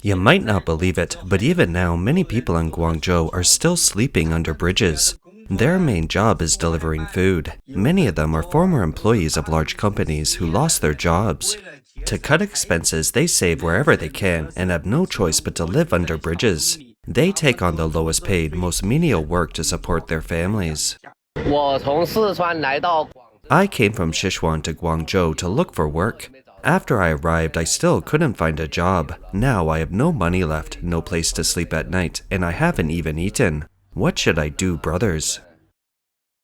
You might not believe it, but even now, many people in Guangzhou are still sleeping under bridges. Their main job is delivering food. Many of them are former employees of large companies who lost their jobs. To cut expenses, they save wherever they can and have no choice but to live under bridges. They take on the lowest paid, most menial work to support their families. I came from Sichuan to Guangzhou to look for work. After I arrived, I still couldn't find a job. Now I have no money left, no place to sleep at night, and I haven't even eaten. What should I do, brothers?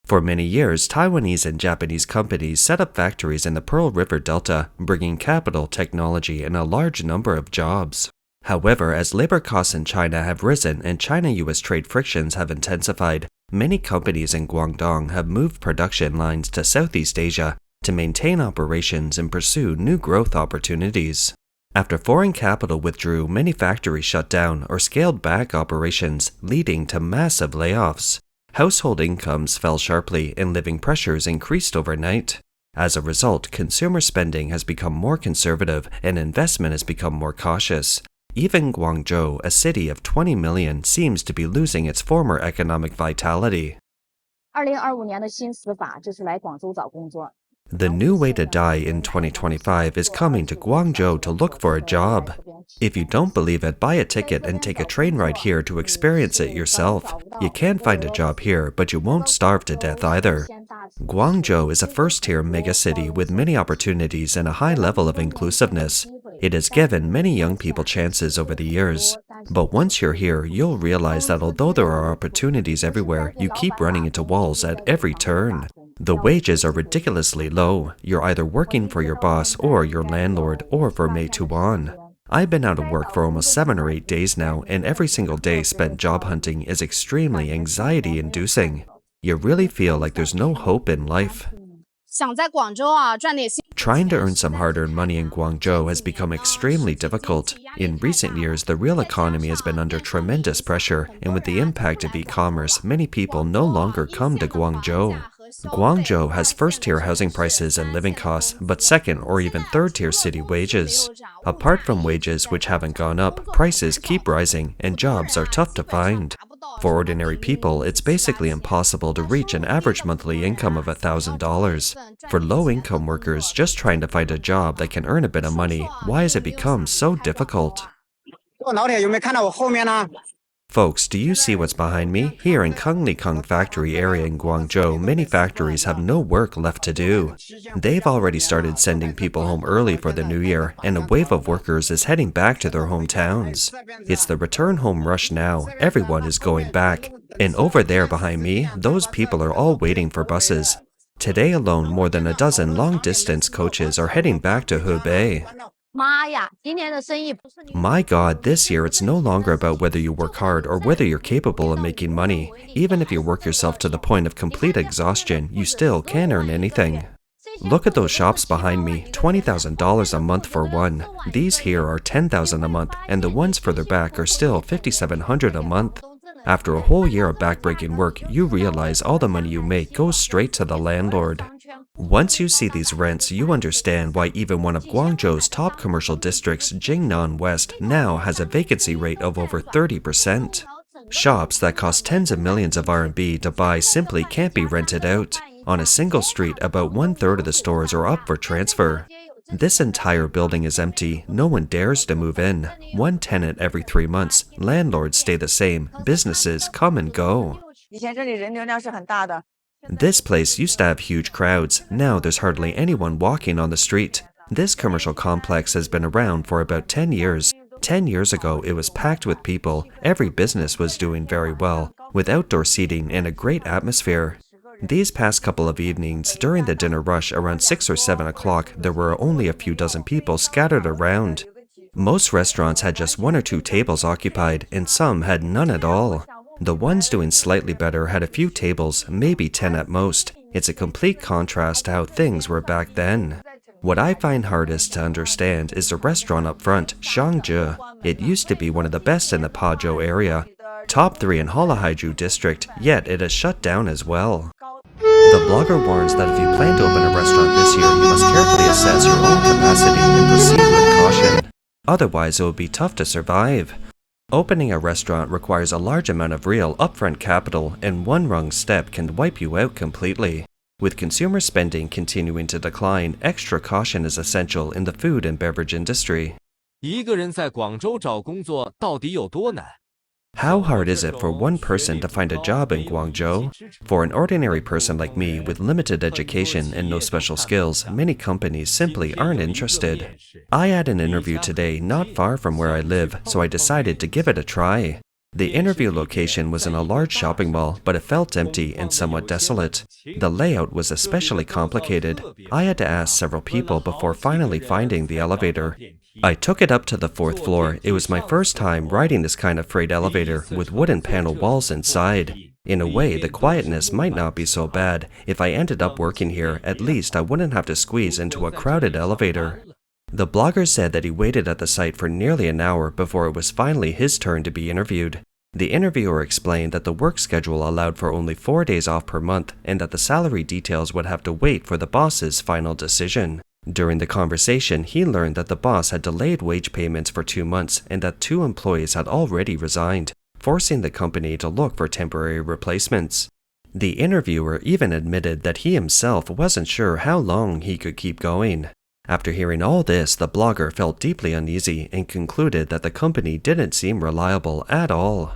For many years, Taiwanese and Japanese companies set up factories in the Pearl River Delta, bringing capital, technology, and a large number of jobs. However, as labor costs in China have risen and China-US trade frictions have intensified, many companies in Guangdong have moved production lines to Southeast Asia to maintain operations and pursue new growth opportunities. After foreign capital withdrew, many factories shut down or scaled back operations, leading to massive layoffs. Household incomes fell sharply and living pressures increased overnight. As a result, consumer spending has become more conservative and investment has become more cautious. Even Guangzhou, a city of 20 million, seems to be losing its former economic vitality. 2025年的新死法就是来广州找工作。 The new way to die in 2025 is coming to Guangzhou to look for a job. If you don't believe it, buy a ticket and take a train ride here to experience it yourself. You can find a job here, but you won't starve to death either. Guangzhou is a first-tier megacity with many opportunities and a high level of inclusiveness. It has given many young people chances over the years. But once you're here, you'll realize that although there are opportunities everywhere, you keep running into walls at every turn. The wages are ridiculously low. You're either working for your boss or your landlord or for Meituan. I've been out of work for almost 7 or 8 days now, and every single day spent job hunting is extremely anxiety-inducing. You really feel like there's no hope in life. Trying to earn some hard-earned money in Guangzhou has become extremely difficult. In recent years, the real economy has been under tremendous pressure, and with the impact of e-commerce, many people no longer come to Guangzhou. Guangzhou has first-tier housing prices and living costs, but second or even third-tier city wages. Apart from wages which haven't gone up, prices keep rising and jobs are tough to find. For ordinary people, it's basically impossible to reach an average monthly income of $1,000. For low-income workers just trying to find a job that can earn a bit of money, why has it become so difficult? Folks, do you see what's behind me? Here in Kanglikang factory area in Guangzhou, many factories have no work left to do. They've already started sending people home early for the new year, and a wave of workers is heading back to their hometowns. It's the return home rush now. Everyone is going back. And over there behind me, those people are all waiting for buses. Today alone, more than a dozen long-distance coaches are heading back to Hebei. My God, this year it's no longer about whether you work hard or whether you're capable of making money. Even if you work yourself to the point of complete exhaustion, you still can't earn anything. Look at those shops behind me, $20,000 a month for one. These here are $10,000 a month, and the ones further back are still $5,700 a month. After a whole year of backbreaking work, you realize all the money you make goes straight to the landlord. Once you see these rents, you understand why even one of Guangzhou's top commercial districts, Jingnan West, now has a vacancy rate of over 30%. Shops that cost tens of millions of RMB to buy simply can't be rented out. On a single street, about 1/3 of the stores are up for transfer. This entire building is empty. No one dares to move in. One tenant every 3 months. Landlords stay the same. Businesses come and go. This place used to have huge crowds. Now there's hardly anyone walking on the street. This commercial complex has been around for about 10 years. 10 years ago, it was packed with people. Every business was doing very well, with outdoor seating and a great atmosphere. These past couple of evenings, during the dinner rush around 6 or 7 o'clock, there were only a few dozen people scattered around. Most restaurants had just 1 or 2 tables occupied, and some had none at all. The ones doing slightly better had a few tables, maybe 10 at most. It's a complete contrast to how things were back then. What I find hardest to understand is the restaurant up front, Shangzhi. It used to be one of the best in the Pazhou area, top 3 in Halahaiju district, yet it has shut down as well. The blogger warns that if you plan to open a restaurant this year, you must carefully assess your own capacity and proceed with caution. Otherwise, it would be tough to survive. Opening a restaurant requires a large amount of real upfront capital, and one wrong step can wipe you out completely. With consumer spending continuing to decline, extra caution is essential in the food and beverage industry. 一个人在广州找工作到底有多难？ How hard is it for one person to find a job in Guangzhou? For an ordinary person like me with limited education and no special skills, many companies simply aren't interested. I had an interview today not far from where I live, so I decided to give it a try. The interview location was in a large shopping mall, but it felt empty and somewhat desolate. The layout was especially complicated. I had to ask several people before finally finding the elevator. I took it up to the 4th floor. It was my first time riding this kind of freight elevator with wooden panel walls inside. In a way, the quietness might not be so bad. If I ended up working here, at least I wouldn't have to squeeze into a crowded elevator. The blogger said that he waited at the site for nearly an hour before it was finally his turn to be interviewed. The interviewer explained that the work schedule allowed for only 4 days off per month and that the salary details would have to wait for the boss's final decision. During the conversation, he learned that the boss had delayed wage payments for 2 months and that 2 employees had already resigned, forcing the company to look for temporary replacements. The interviewer even admitted that he himself wasn't sure how long he could keep going. After hearing all this, the blogger felt deeply uneasy and concluded that the company didn't seem reliable at all.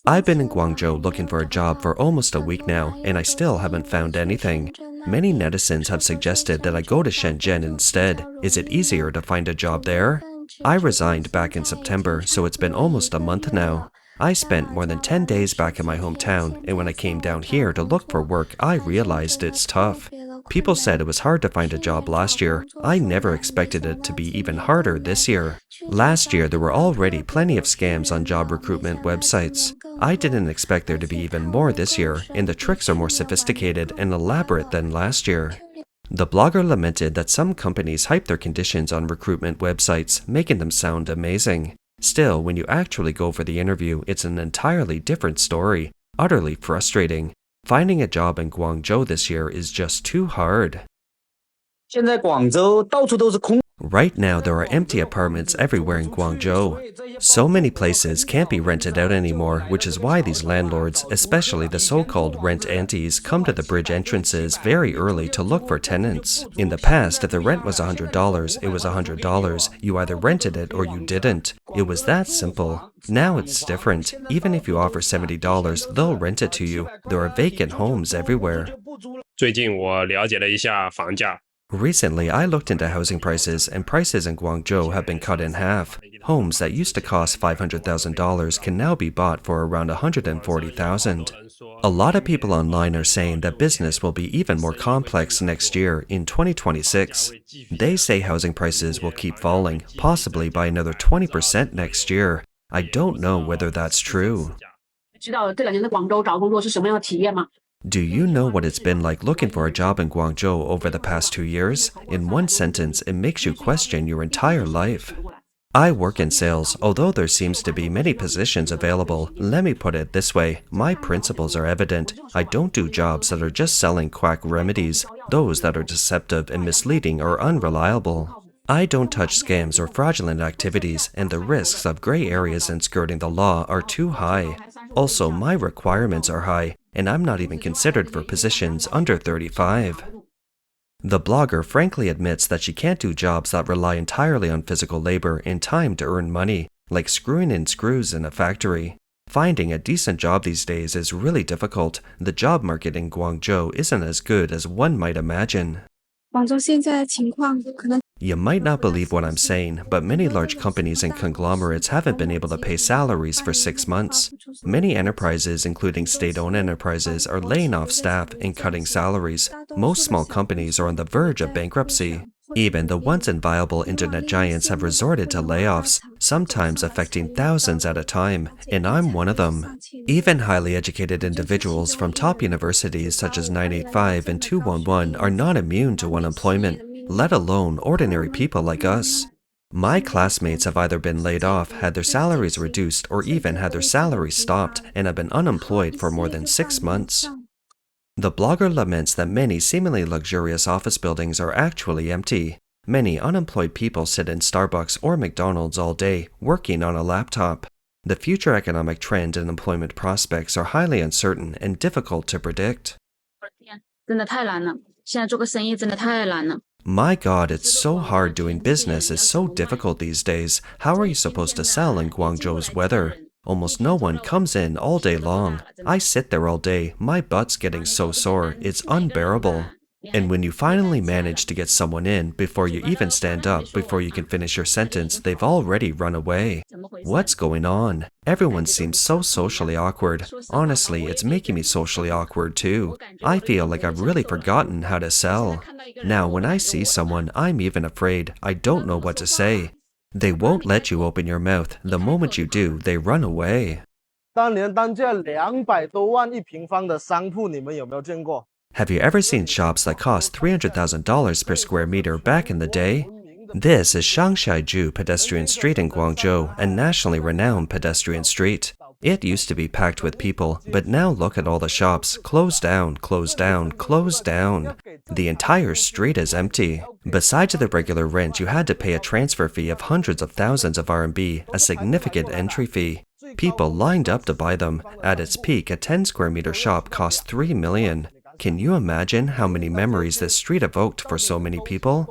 I've been in Guangzhou looking for a job for almost a week now, and I still haven't found anything. Many netizens have suggested that I go to Shenzhen instead. Is it easier to find a job there? I resigned back in September, so it's been almost a month now. I spent more than 10 days back in my hometown, and when I came down here to look for work, I realized it's tough. People said it was hard to find a job last year. I never expected it to be even harder this year. Last year, there were already plenty of scams on job recruitment websites. I didn't expect there to be even more this year, and the tricks are more sophisticated and elaborate than last year. The blogger lamented that some companies hype their conditions on recruitment websites, making them sound amazing. Still, when you actually go for the interview, it's an entirely different story. Utterly frustrating. Finding a job in Guangzhou this year is just too hard. 现在广州到处都是空。 Right now, there are empty apartments everywhere in Guangzhou. So many places can't be rented out anymore, which is why these landlords, especially the so-called rent aunties, come to the bridge entrances very early to look for tenants. In the past, if the rent was $100, it was $100. You either rented it or you didn't. It was that simple. Now it's different. Even if you offer $70, they'll rent it to you. There are vacant homes everywhere. 最近我了解了一下房价。 Recently, I looked into housing prices, and prices in Guangzhou have been cut in half. Homes that used to cost $500,000 can now be bought for around $140,000. A lot of people online are saying that business will be even more complex next year, in 2026. They say housing prices will keep falling, possibly by another 20% next year. I don't know whether that's true. 知道这2年在广州找工作是什么样的体验吗？ Do you know what it's been like looking for a job in Guangzhou over the past 2 years? In one sentence, it makes you question your entire life. I work in sales. Although there seems to be many positions available, let me put it this way. My principles are evident. I don't do jobs that are just selling quack remedies, those that are deceptive and misleading or unreliable. I don't touch scams or fraudulent activities, and the risks of gray areas and skirting the law are too high. Also, my requirements are high, and I'm not even considered for positions under 35. The blogger frankly admits that she can't do jobs that rely entirely on physical labor and time to earn money, like screwing in screws in a factory. Finding a decent job these days is really difficult. The job market in Guangzhou isn't as good as one might imagine. 广州现在的情况可能 You might not believe what I'm saying, but many large companies and conglomerates haven't been able to pay salaries for 6 months. Many enterprises, including state-owned enterprises, are laying off staff and cutting salaries. Most small companies are on the verge of bankruptcy. Even the once inviolable internet giants have resorted to layoffs, sometimes affecting thousands at a time, and I'm one of them. Even highly educated individuals from top universities such as 985 and 211 are not immune to unemployment, let alone ordinary people like us. My classmates have either been laid off, had their salaries reduced, or even had their salaries stopped and have been unemployed for more than 6 months. The blogger laments that many seemingly luxurious office buildings are actually empty. Many unemployed people sit in Starbucks or McDonald's all day, working on a laptop. The future economic trend and employment prospects are highly uncertain and difficult to predict. 真的太难了，现在做个生意真的太难了。 My God, it's so hard doing business is so difficult these days. How are you supposed to sell in Guangzhou's weather? Almost no one comes in all day long. I sit there all day. My butt's getting so sore. It's unbearable. And when you finally manage to get someone in, before you even stand up, before you can finish your sentence, they've already run away. What's going on? Everyone seems so socially awkward. Honestly, it's making me socially awkward too. I feel like I've really forgotten how to sell. Now, when I see someone, I'm even afraid. I don't know what to say. They won't let you open your mouth. The moment you do, they run away. 当年单价200多万一平方的商铺，你们有没有见过？ Have you ever seen shops that cost $300,000 per square meter back in the day? This is Shangshaiju Pedestrian Street in Guangzhou, a nationally renowned pedestrian street. It used to be packed with people, but now look at all the shops. Closed down, closed down, closed down. The entire street is empty. Besides the regular rent, you had to pay a transfer fee of hundreds of thousands of RMB, a significant entry fee. People lined up to buy them. At its peak, a 10 square meter shop cost 3 million. Can you imagine how many memories this street evoked for so many people?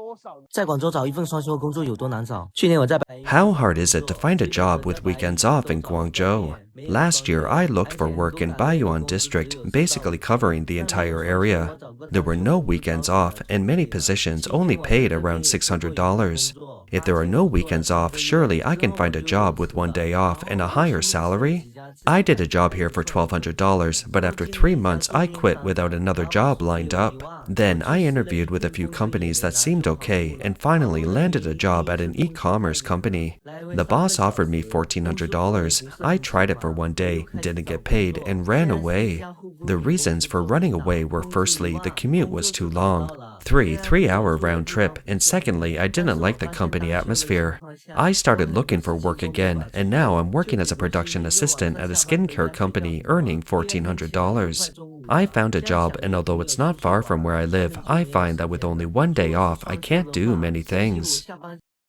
在广州找一份双休工作有多难找？去年我在 How hard is it to find a job with weekends off in Guangzhou? Last year, I looked for work in Baiyuan district, basically covering the entire area. There were no weekends off, and many positions only paid around $600. If there are no weekends off, surely I can find a job with one day off and a higher salary? I did a job here for $1,200, but after 3 months, I quit without another job lined up. Then I interviewed with a few companies that seemed okay and finally landed a job at an e-commerce company. The boss offered me $1,400. I tried it for one day, didn't get paid, and ran away. The reasons for running away were firstly, the commute was too long. 3-hour round trip, and secondly, I didn't like the company atmosphere. I started looking for work again, and now I'm working as a production assistant at a skincare company, earning $1,400. I found a job, and although it's not far from where I live, I find that with only one day off, I can't do many things.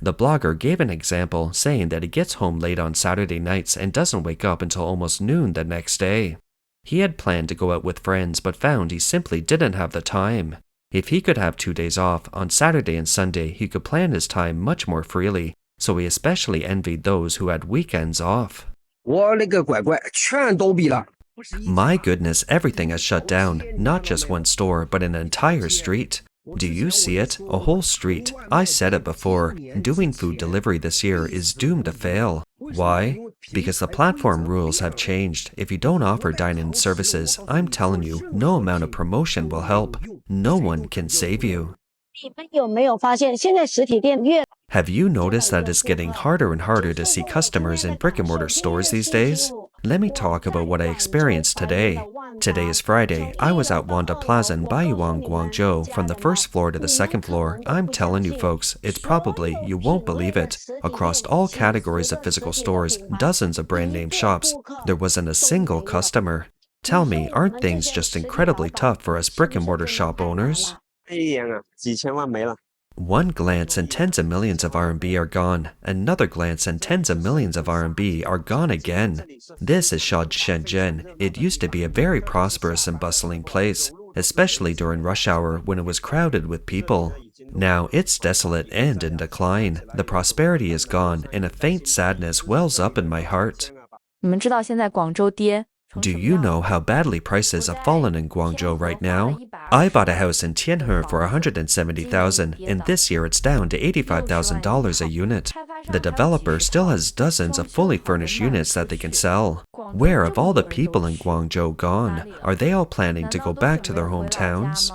The blogger gave an example, saying that he gets home late on Saturday nights and doesn't wake up until almost noon the next day. He had planned to go out with friends, but found he simply didn't have the time. If he could have 2 days off, on Saturday and Sunday, he could plan his time much more freely, so he especially envied those who had weekends off. 我勒个乖乖，全都闭了。 My goodness, everything has shut down, not just one store, but an entire street. Do you see it? A whole street. I said it before, doing food delivery this year is doomed to fail. Why? Because the platform rules have changed. If you don't offer dine-in services, I'm telling you, no amount of promotion will help. No one can save you. 你们有没有发现，现在实体店越 Have you noticed that it's getting harder and harder to see customers in brick-and-mortar stores these days? Let me talk about what I experienced today. Today is Friday. I was at Wanda Plaza in Baiyuan, Guangzhou, from the first floor to the second floor. I'm telling you folks, it's probably, you won't believe it. Across all categories of physical stores, dozens of brand-name shops, there wasn't a single customer. Tell me, aren't things just incredibly tough for us brick-and-mortar shop owners? 哎呀，几千万没了。 One glance and tens of millions of RMB are gone. Another glance and tens of millions of RMB are gone again. This is Shenzhen. It used to be a very prosperous and bustling place, especially during rush hour when it was crowded with people. Now it's desolate and in decline. The prosperity is gone, and a faint sadness wells up in my heart. 你们知道现在广州跌 Do you know how badly prices have fallen in Guangzhou right now? I bought a house in Tianhe for $170,000, and this year it's down to $85,000 a unit. The developer still has dozens of fully furnished units that they can sell. Where have all the people in Guangzhou gone? Are they all planning to go back to their hometowns?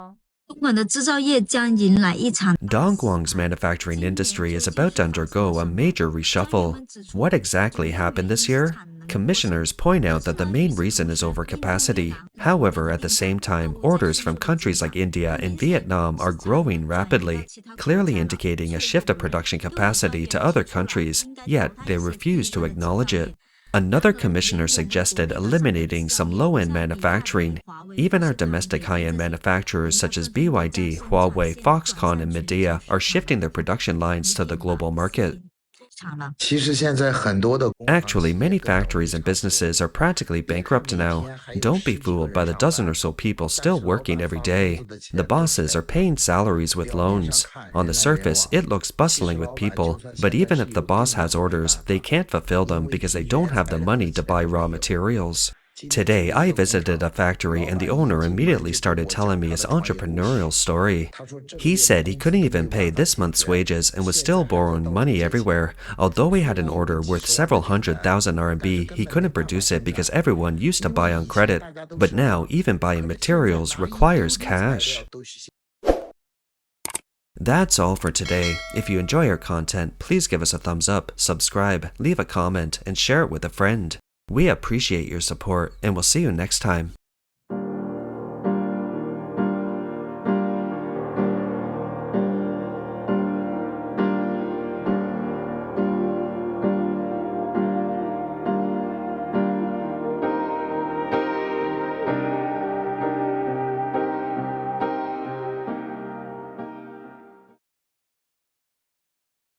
Dongguang's manufacturing industry is about to undergo a major reshuffle. What exactly happened this year? Commissioners point out that the main reason is overcapacity. However, at the same time, orders from countries like India and Vietnam are growing rapidly, clearly indicating a shift of production capacity to other countries, yet they refuse to acknowledge it. Another commissioner suggested eliminating some low-end manufacturing. Even our domestic high-end manufacturers such as BYD, Huawei, Foxconn, and Midea are shifting their production lines to the global market. Actually, many factories and businesses are practically bankrupt now. Don't be fooled by the dozen or so people still working every day. The bosses are paying salaries with loans. On the surface, it looks bustling with people, but even if the boss has orders, they can't fulfill them because they don't have the money to buy raw materials. Today, I visited a factory and the owner immediately started telling me his entrepreneurial story. He said he couldn't even pay this month's wages and was still borrowing money everywhere. Although he had an order worth several 100,000 RMB, he couldn't produce it because everyone used to buy on credit. But now, even buying materials requires cash. That's all for today. If you enjoy our content, please give us a thumbs up, subscribe, leave a comment, and share it with a friend. We appreciate your support, and we'll see you next time.